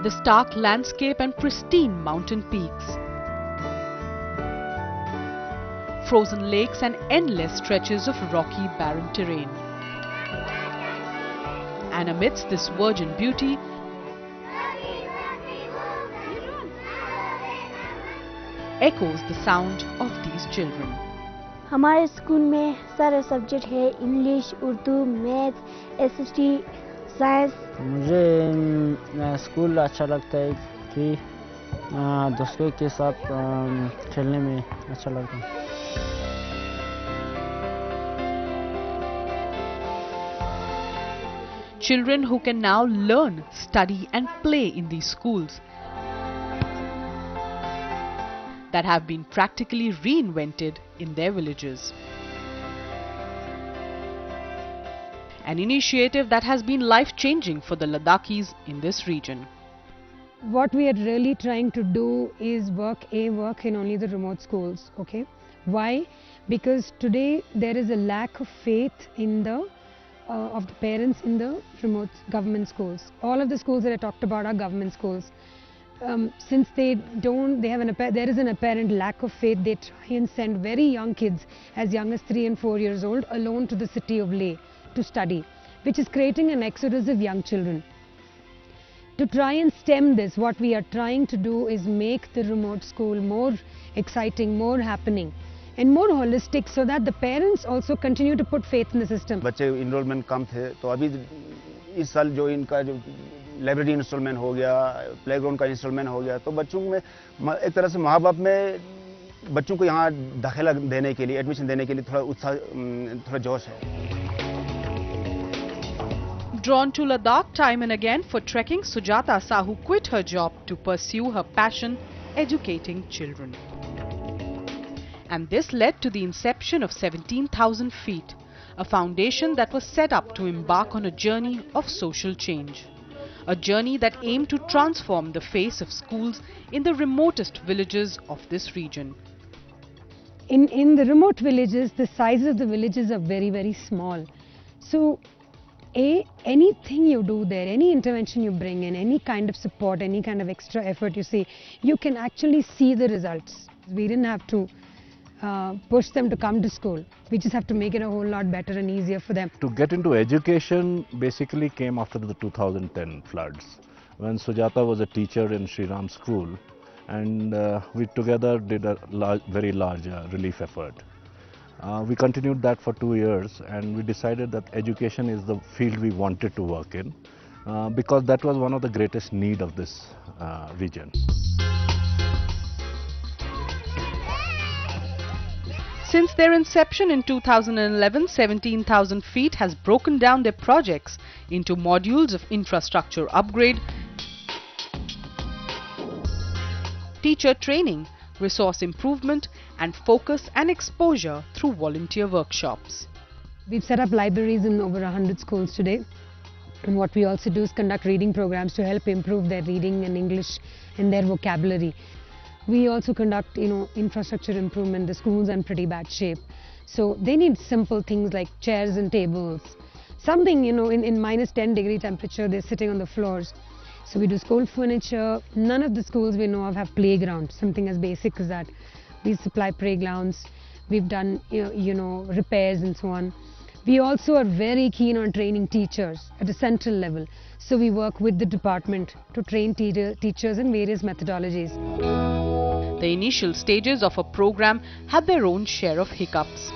the stark landscape and pristine mountain peaks, frozen lakes and endless stretches of rocky barren terrain. And amidst this virgin beauty, echoes the sound of these children. हमारे school में सारे subject है, English, Urdu, maths, SST, science. मुझे school अच्छा लगता है कि दोस्तों के साथ खेलने में अच्छा लगता है। Children who can now learn, study and play in these schools that have been practically reinvented in their villages. An initiative that has been life-changing for the Ladakhis in this region. What we are really trying to do is work in only the remote schools, okay? Why? Because today there is a lack of faith in the of the parents in the remote government schools. All of the schools that I talked about are government schools. Since there is an apparent lack of faith, they try and send very young kids, as young as 3 and 4 years old, alone to the city of Leh to study, which is creating an exodus of young children. To try and stem this, what we are trying to do is make the remote school more exciting, more happening, and more holistic, so that the parents also continue to put faith in the system. बच्चे enrollment कम थे, तो अभी इस साल जो इनका जो library instalment हो गया, प्लेग्राउंड का इंस्टॉलमेंट हो गया, तो बच्चों में एक तरह से माँ बाप में बच्चों को यहाँ दाखिला देने के लिए, एडमिशन देने के लिए थोड़ा उत्साह, थोड़ा जोश है. Drawn to Ladakh time and again for trekking, Sujata Sahu quit her job to pursue her passion, educating children. And this led to the inception of 17,000 feet, a foundation that was set up to embark on a journey of social change. A journey that aimed to transform the face of schools in the remotest villages of this region. In the remote villages, the sizes of the villages are very, very small. So, anything you do there, any intervention you bring in, any kind of support, any kind of extra effort you see, you can actually see the results. We didn't have to push them to come to school. We just have to make it a whole lot better and easier for them. To get into education basically came after the 2010 floods, when Sujata was a teacher in Sri Ram school, and we together did a very large relief effort. We continued that for 2 years, and we decided that education is the field we wanted to work in, because that was one of the greatest need of this region. Since their inception in 2011, 17,000 feet has broken down their projects into modules of infrastructure upgrade, teacher training, resource improvement, and focus and exposure through volunteer workshops. We've set up libraries in over 100 schools today. And what we also do is conduct reading programs to help improve their reading and English and their vocabulary. We also conduct, infrastructure improvement. The schools are in pretty bad shape. So they need simple things like chairs and tables. Something, in minus 10 degree temperature, they're sitting on the floors. So we do school furniture. None of the schools we know of have playgrounds, something as basic as that. We supply playgrounds. We've done, repairs and so on. We also are very keen on training teachers at a central level. So we work with the department to train teachers in various methodologies. The initial stages of a program had their own share of hiccups.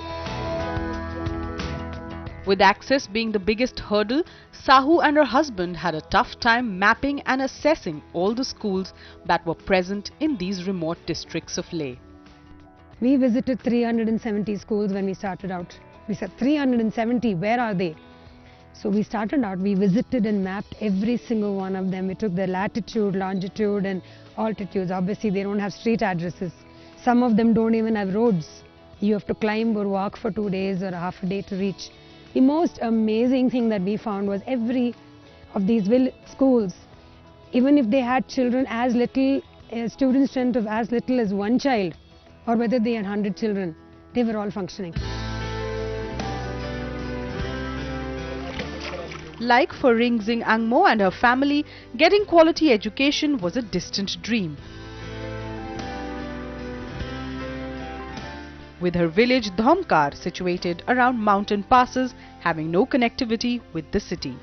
With access being the biggest hurdle, Sahu and her husband had a tough time mapping and assessing all the schools that were present in these remote districts of Leh. We visited 370 schools when we started out. We said, 370, where are they? So we started out, we visited and mapped every single one of them. We took their latitude, longitude and altitudes. Obviously, they don't have street addresses. Some of them don't even have roads. You have to climb or walk for 2 days or half a day to reach. The most amazing thing that we found was every of these schools, even if they had children as little, student strength of as little as 1 child, or whether they had 100 children, they were all functioning. Like for Ringzing Angmo and her family, getting quality education was a distant dream. With her village Dhamkar situated around mountain passes, having no connectivity with the city.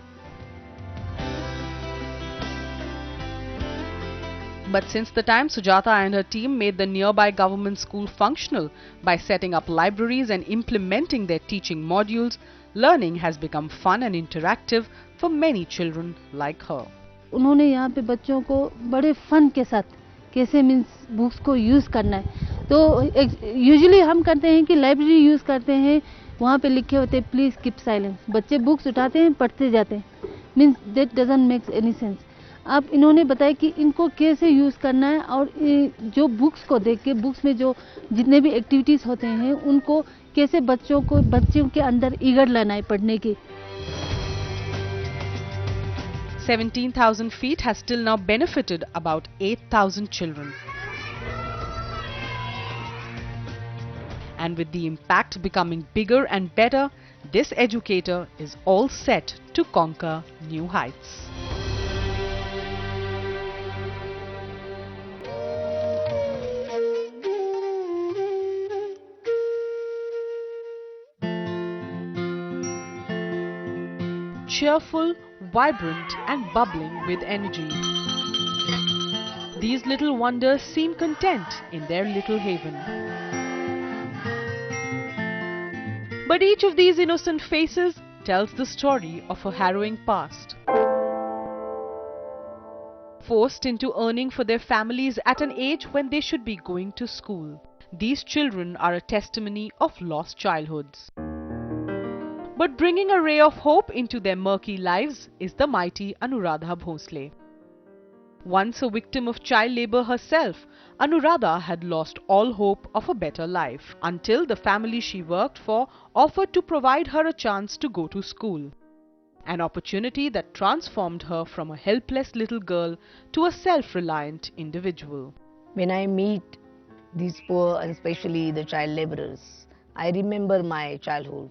But since the time Sujata and her team made the nearby government school functional by setting up libraries and implementing their teaching modules, learning has become fun and interactive for many children like her. उन्होंने यहाँ पे बच्चों को बड़े fun के साथ कैसे means books को यूज़ करना है, तो यूजुअली हम करते हैं कि लाइब्रेरी यूज़ करते हैं, वहाँ पे लिखे होते हैं प्लीज़ कीप साइलेंस, बच्चे बुक्स उठाते हैं पढ़ते जाते हैं, means that doesn't make any sense. अब इन्होंने बताया कि इनको कैसे यूज़ करना है और जो बुक्स को देख के बुक्स में जो जितने भी एक्टिविटीज़ होते हैं उनको कैसे बच्चों के अंदर ईगर लाना है पढ़ने की. 17,000 feet has till now benefited about 8,000 children. And with the impact becoming bigger and better, this educator is all set to conquer new heights. Cheerful, vibrant and bubbling with energy, these little wonders seem content in their little haven. But each of these innocent faces tells the story of a harrowing past. Forced into earning for their families at an age when they should be going to school, these children are a testimony of lost childhoods. But bringing a ray of hope into their murky lives is the mighty Anuradha Bhosle. Once a victim of child labor herself, Anuradha had lost all hope of a better life until the family she worked for offered to provide her a chance to go to school. An opportunity that transformed her from a helpless little girl to a self-reliant individual. When I meet these poor and especially the child laborers, I remember my childhood.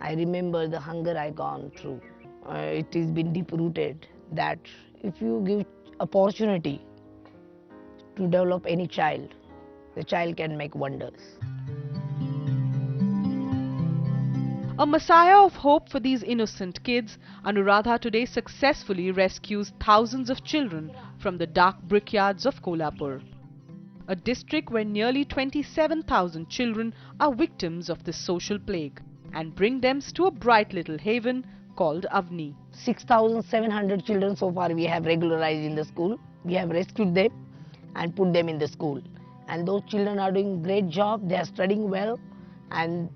I remember the hunger I gone through. It has been deep-rooted that if you give opportunity to develop any child, the child can make wonders. A messiah of hope for these innocent kids, Anuradha today successfully rescues thousands of children from the dark brickyards of Kolhapur, a district where nearly 27,000 children are victims of this social plague, and bring them to a bright little haven called Avni. 6,700 children so far we have regularized in the school. We have rescued them and put them in the school. And those children are doing great job. They are studying well and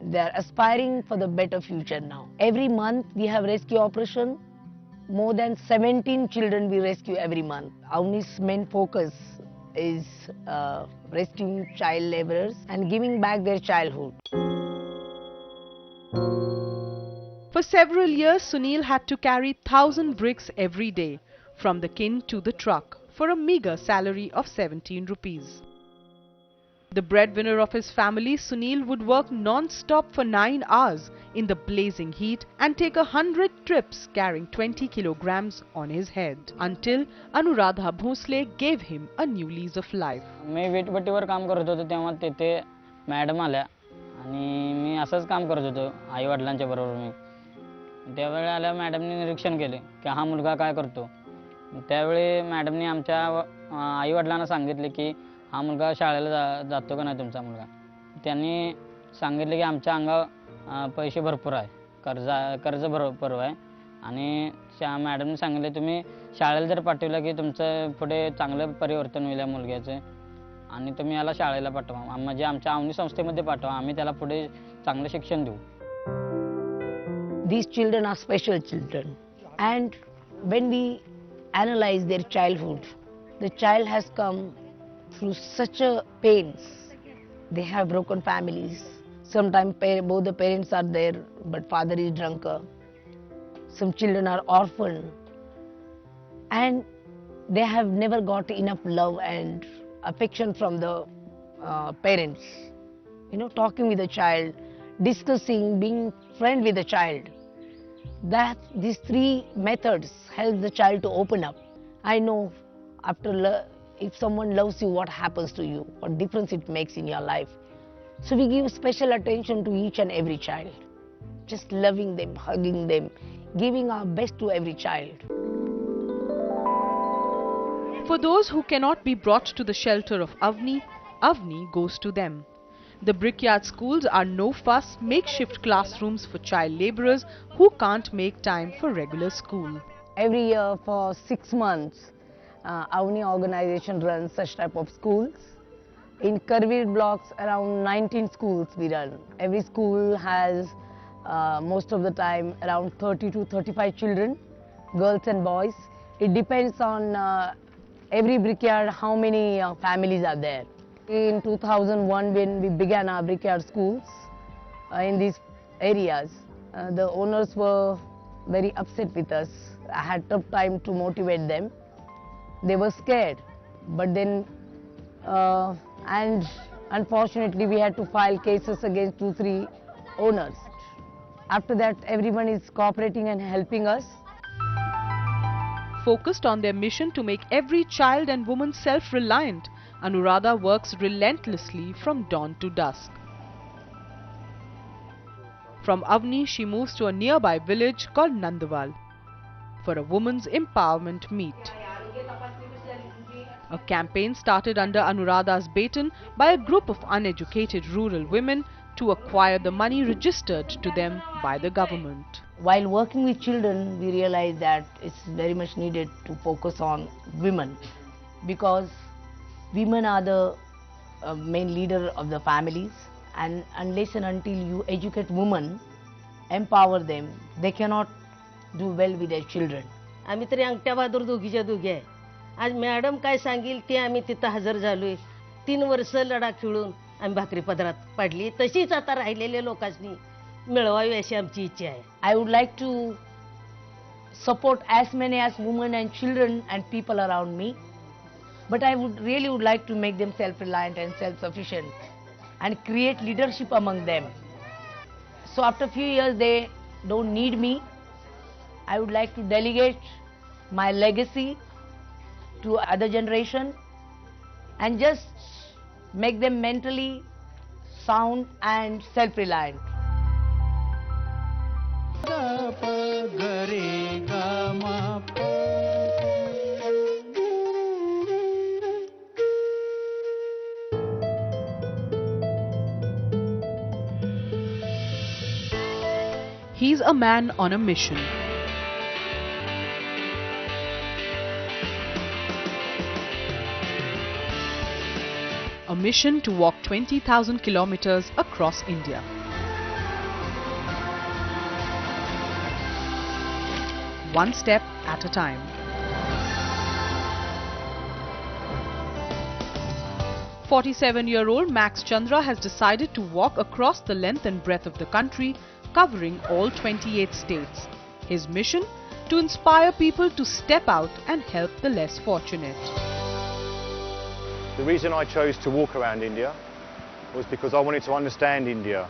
they are aspiring for the better future now. Every month we have rescue operation. More than 17 children we rescue every month. Avni's main focus is rescuing child laborers and giving back their childhood. For several years, Sunil had to carry 1,000 bricks every day from the kin to the truck for a meager salary of 17 rupees. The breadwinner of his family, Sunil would work non-stop for 9 hours in the blazing heat and take 100 trips carrying 20 kilograms on his head until Anuradha Bhosle gave him a new lease of life. मी वीटभट्टीवर काम करत होतो तेव्हा तेथे madam आल्या आणि मी असंच काम करत होतो आई वडिलांच्या बरोबर. मी त्यावेळी आल्या मॅडमने निरीक्षण केले की हा मुलगा काय करतो. त्यावेळी मॅडमने आमच्या आई वडिलांना सांगितले की हा मुलगा शाळेला जातो का नाही तुमचा मुलगा. त्यांनी सांगितले की आमच्या अंगावर पैसे भरपूर आहे, कर्ज भरपूर आहे आणि मॅडमने सांगितले तुम्ही शाळेला जर पाठवलं की तुमचं पुढे चांगलं परिवर्तन होईल या मुलग्याचं आणि तुम्ही याला शाळेला पाठवा, म्हणजे आमच्या अवनी संस्थेमध्ये पाठवा, आम्ही त्याला पुढे चांगलं शिक्षण देऊ. These children are special children, and when we analyze their childhood, the child has come through such a pains. They have broken families. Sometimes both the parents are there, but father is drunker. Some children are orphaned, and they have never got enough love and affection from the parents. You know, talking with the child, discussing, being friend with the child. That these three methods help the child to open up. I know if someone loves you, what happens to you, what difference it makes in your life. So we give special attention to each and every child, just loving them, hugging them, giving our best to every child. For those who cannot be brought to the shelter of Avni, Avni goes to them. The brickyard schools are no-fuss, makeshift classrooms for child labourers who can't make time for regular school. Every year for 6 months, Avni organization runs such type of schools. In Karvir blocks, around 19 schools we run. Every school has most of the time around 30 to 35 children, girls and boys. It depends on every brickyard how many families are there. In 2001, when we began our brickyard schools in these areas, the owners were very upset with us. I had tough time to motivate them. They were scared, but then and unfortunately we had to file cases against 2-3 owners. After that, everyone is cooperating and helping us. Focused on their mission to make every child and woman self-reliant, Anuradha works relentlessly from dawn to dusk. From Avni, she moves to a nearby village called Nandwal for a woman's empowerment meet. A campaign started under Anuradha's baton by a group of uneducated rural women to acquire the money registered to them by the government. While working with children, we realized that it's very much needed to focus on women, because women are the main leader of the families, and unless and until you educate women, empower them, they cannot do well with their children. आम्ही तरी अंगठ्या बहादूर दोघीच्या दोघी आहे. आज madam काय सांगेल ते आम्ही तिथं हजर झालोय. 3 वर्ष लडाख खेळून आम्ही भाकरी पदरात पडली. तशीच आता राहिलेल्या लोकांनी मिळवावी अशी आमची इच्छा आहे. I would like to support as many as women and children and people around me, but I really would like to make them self-reliant and self-sufficient and create leadership among them. So after a few years they don't need me. I would like to delegate my legacy to other generation and just make them mentally sound and self-reliant. He's a man on a mission. A mission to walk 20,000 kilometers across India. One step at a time. "47-year-old Max Chandra has decided to walk across the length and breadth of the country, covering all 28 states. His mission? To inspire people to step out and help the less fortunate." The reason I chose to walk around India was because I wanted to understand India.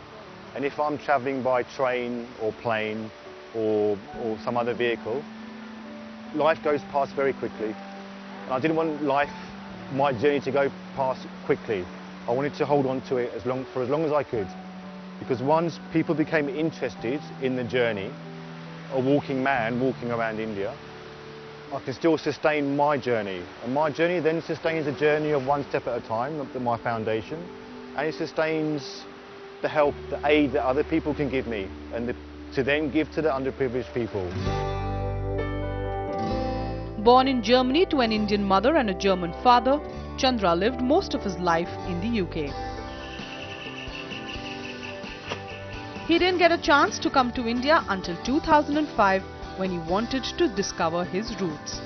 And if I'm travelling by train or plane or some other vehicle, life goes past very quickly. And I didn't want my journey to go past quickly. I wanted to hold on to it for as long as I could. Because once people became interested in the journey, a walking man walking around India, I can still sustain my journey. And my journey then sustains the journey of one step at a time, my foundation. And it sustains the help, the aid that other people can give me and to then give to the underprivileged people. Born in Germany to an Indian mother and a German father, Chandra lived most of his life in the UK. He didn't get a chance to come to India until 2005, when he wanted to discover his roots.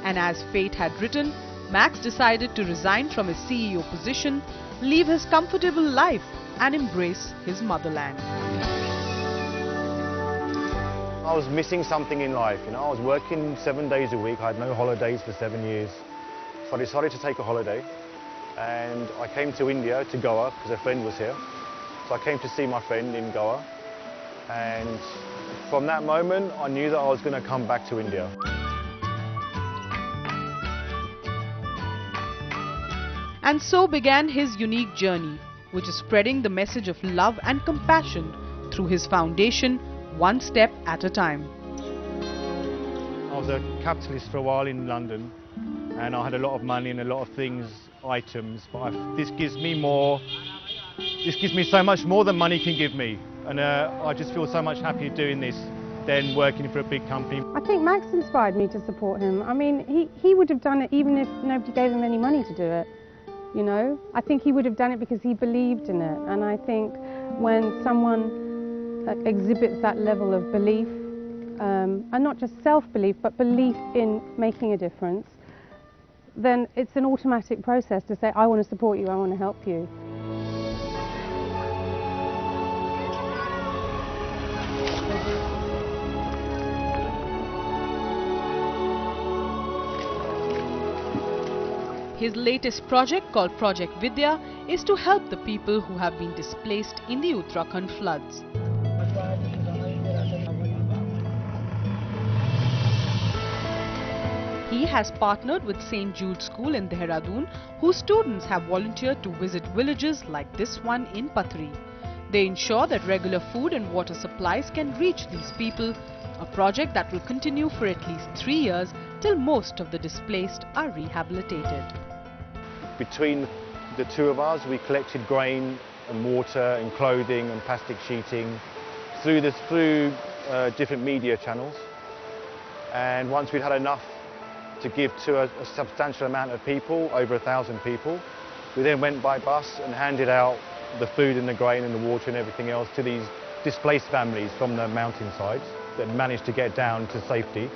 And as fate had written, Max decided to resign from his CEO position, leave his comfortable life and embrace his motherland. I was missing something in life, I was working 7 days a week, I had no holidays for 7 years. So I decided to take a holiday and I came to India, to Goa, because a friend was here. So I came to see my friend in Goa, and from that moment, I knew that I was going to come back to India. And so began his unique journey, which is spreading the message of love and compassion through his foundation, one step at a time. I was a capitalist for a while in London, and I had a lot of money and a lot of things, items, but this gives me so much more than money can give me, and I just feel so much happier doing this than working for a big company. I think Max inspired me to support him. I mean, he would have done it even if nobody gave him any money to do it, you know. I think he would have done it because he believed in it, and I think when someone exhibits that level of belief, and not just self-belief, but belief in making a difference, then it's an automatic process to say, I want to support you, I want to help you. His latest project, called Project Vidya, is to help the people who have been displaced in the Uttarakhand floods. He has partnered with St. Jude's School in Dehradun, whose students have volunteered to visit villages like this one in Pathri. They ensure that regular food and water supplies can reach these people, a project that will continue for at least 3 years till most of the displaced are rehabilitated. Between the two of us, we collected grain and water and clothing and plastic sheeting through different media channels. And once we'd had enough to give to a substantial amount of people, over 1,000 people, we then went by bus and handed out the food and the grain and the water and everything else to these displaced families from the mountainsides that managed to get down to safety.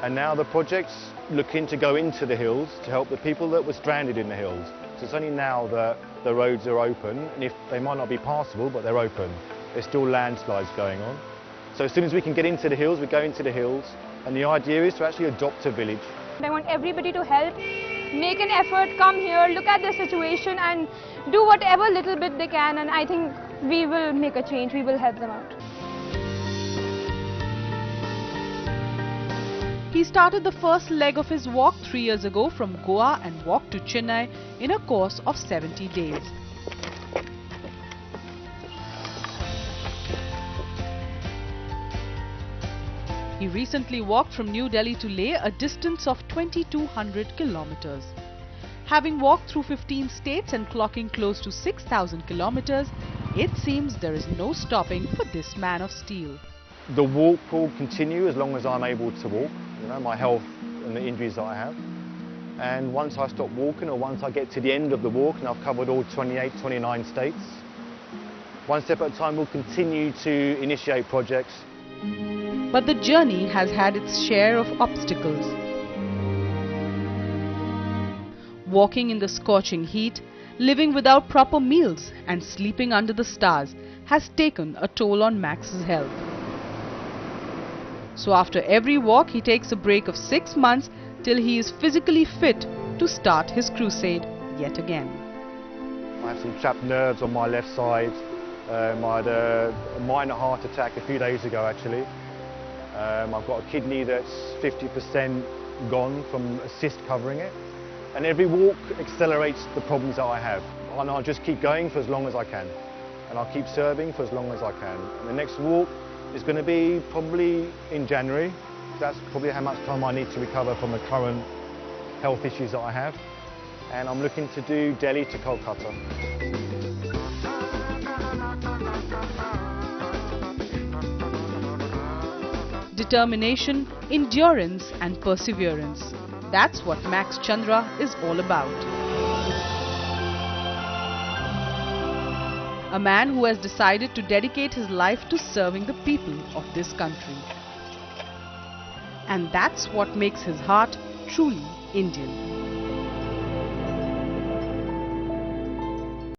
And now the project's looking to go into the hills to help the people that were stranded in the hills. So it's only now that the roads are open, and if they might not be passable, but they're open. There's still landslides going on. So as soon as we can get into the hills, we go into the hills, and the idea is to actually adopt a village. I want everybody to help, make an effort, come here, look at the situation and do whatever little bit they can, and I think we will make a change, we will help them out. He started the first leg of his walk 3 years ago from Goa and walked to Chennai in a course of 70 days. He recently walked from New Delhi to Leh, a distance of 2,200 kilometers. Having walked through 15 states and clocking close to 6,000 kilometers, it seems there is no stopping for this man of steel. The walk will continue as long as I'm able to walk, you know, my health and the injuries that I have. And once I stop walking, or once I get to the end of the walk and I've covered all 28, 29 states, one step at a time we'll continue to initiate projects. But the journey has had its share of obstacles. Walking in the scorching heat, living without proper meals and sleeping under the stars has taken a toll on Max's health. So after every walk, he takes a break of 6 months till he is physically fit to start his crusade yet again. I have some trapped nerves on my left side. I had a minor heart attack a few days ago actually. I've got a kidney that's 50% gone from a cyst covering it. And every walk accelerates the problems that I have. And I'll just keep going for as long as I can. And I'll keep serving for as long as I can. And the next walk is going to be probably in January. That's probably how much time I need to recover from the current health issues that I have. And I'm looking to do Delhi to Kolhapur. Determination, endurance and perseverance. That's what Max Chandra is all about. A man who has decided to dedicate his life to serving the people of this country. And that's what makes his heart truly Indian.